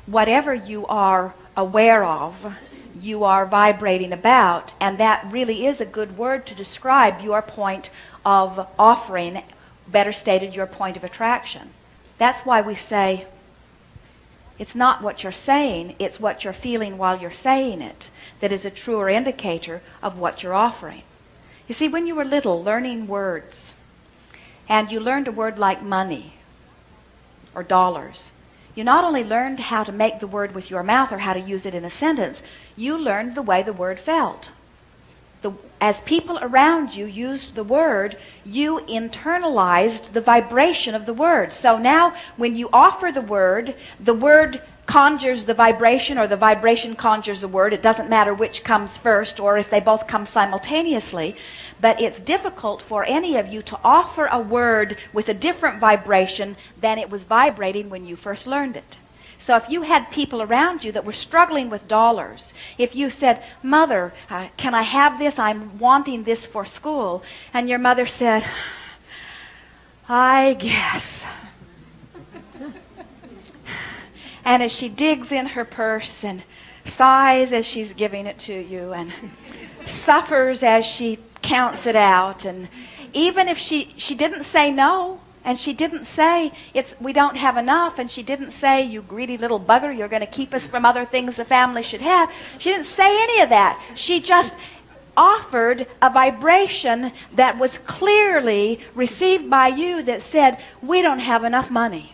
whatever you are aware of, you are vibrating about, and that really is a good word to describe your point of offering, better stated, your point of attraction. That's why we say it's not what you're saying, it's what you're feeling while you're saying it that is a truer indicator of what you're offering. You see, when you were little, learning words, and you learned a word like money or dollars, you not only learned how to make the word with your mouth or how to use it in a sentence, you learned the way the word felt. As people around you used the word, you internalized the vibration of the word. So now when you offer the word conjures the vibration, or the vibration conjures the word. It doesn't matter which comes first or if they both come simultaneously. But it's difficult for any of you to offer a word with a different vibration than it was vibrating when you first learned it. So if you had people around you that were struggling with dollars, if you said, "Mother, can I have this? I'm wanting this for school." And your mother said, "I guess." And as she digs in her purse and sighs as she's giving it to you and suffers as she counts it out, and even if she didn't say no, and she didn't say, "We don't have enough," and she didn't say, "You greedy little bugger, you're going to keep us from other things the family should have." She didn't say any of that. She just offered a vibration that was clearly received by you that said, "We don't have enough money."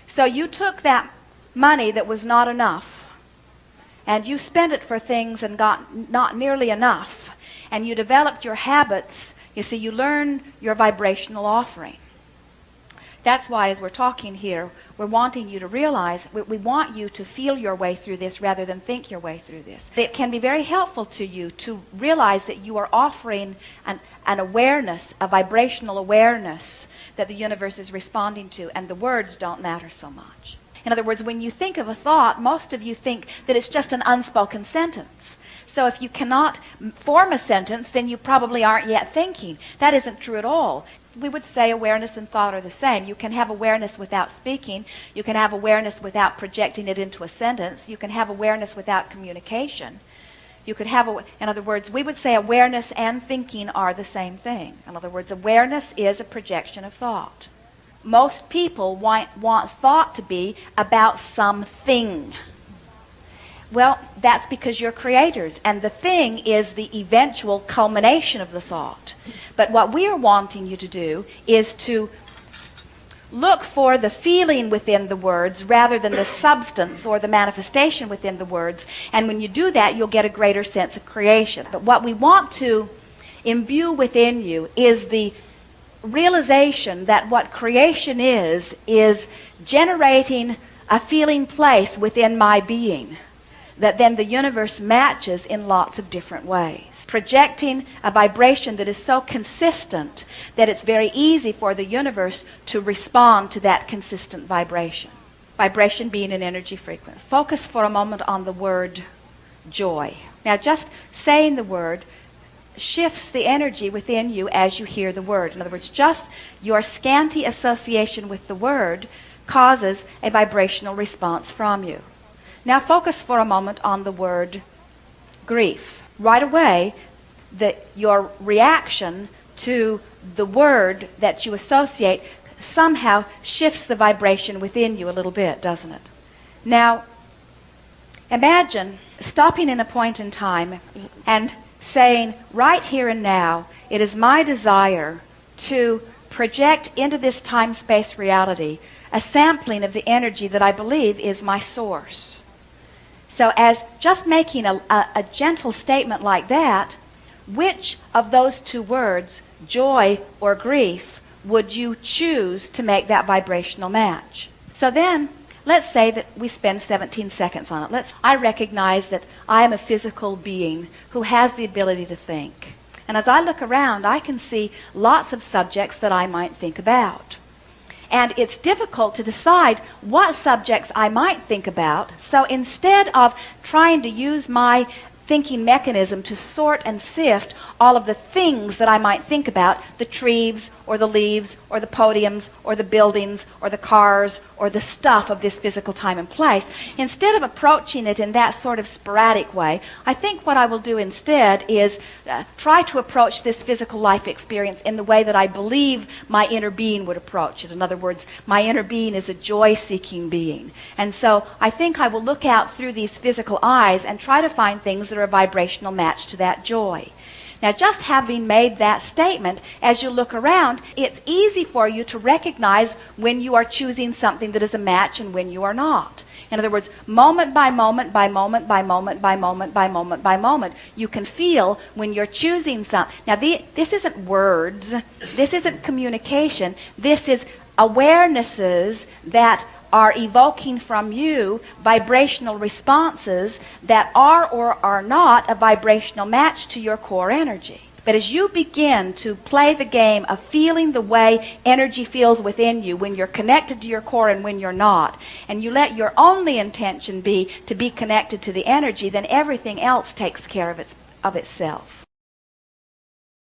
So you took that money that was not enough, and you spent it for things and got not nearly enough, and you developed your habits. You see, you learn your vibrational offering. That's why, as we're talking here, we're wanting you to realize, we want you to feel your way through this rather than think your way through this. It can be very helpful to you to realize that you are offering an awareness, a vibrational awareness that the universe is responding to, and the words don't matter so much. In other words, when you think of a thought, most of you think that it's just an unspoken sentence. So if you cannot form a sentence, then you probably aren't yet thinking. That isn't true at all. We would say awareness and thought are the same. You can have awareness without speaking. You can have awareness without projecting it into a sentence. You can have awareness without communication. You could have, in other words, we would say awareness and thinking are the same thing. In other words, awareness is a projection of thought. Most people want thought to be about something. Well, that's because you're creators, and the thing is the eventual culmination of the thought. But what we are wanting you to do is to look for the feeling within the words rather than the substance or the manifestation within the words. And when you do that, you'll get a greater sense of creation. But what we want to imbue within you is the realization that what creation is generating a feeling place within my being that then the universe matches in lots of different ways, projecting a vibration that is so consistent that it's very easy for the universe to respond to that consistent vibration. Vibration being an energy frequency. Focus for a moment on the word joy. Now, just saying the word shifts the energy within you as you hear the word. In other words, just your scanty association with the word causes a vibrational response from you. Now focus for a moment on the word grief. Right away, your reaction to the word that you associate somehow shifts the vibration within you a little bit, doesn't it? Now, imagine stopping in a point in time and saying, right here and now, it is my desire to project into this time-space reality a sampling of the energy that I believe is my source. So as just making a gentle statement like that, which of those two words, joy or grief, would you choose to make that vibrational match? So then, let's say that we spend 17 seconds on it. I recognize that I am a physical being who has the ability to think. And as I look around, I can see lots of subjects that I might think about. And it's difficult to decide what subjects I might think about. So instead of trying to use my thinking mechanism to sort and sift all of the things that I might think about, the trees or the leaves or the podiums or the buildings or the cars or the stuff of this physical time and place. Instead of approaching it in that sort of sporadic way, I think what I will do instead is try to approach this physical life experience in the way that I believe my inner being would approach it. In other words, my inner being is a joy-seeking being. And so I think I will look out through these physical eyes and try to find things that are a vibrational match to that joy. Now, just having made that statement, as you look around, it's easy for you to recognize when you are choosing something that is a match and when you are not. In other words, moment by moment, by moment, by moment, by moment, by moment, by moment, you can feel when you're choosing something. Now, this isn't words. This isn't communication. This is awarenesses that are evoking from you vibrational responses that are or are not a vibrational match to your core energy. But as you begin to play the game of feeling the way energy feels within you when you're connected to your core and when you're not, and you let your only intention be to be connected to the energy, then everything else takes care of itself.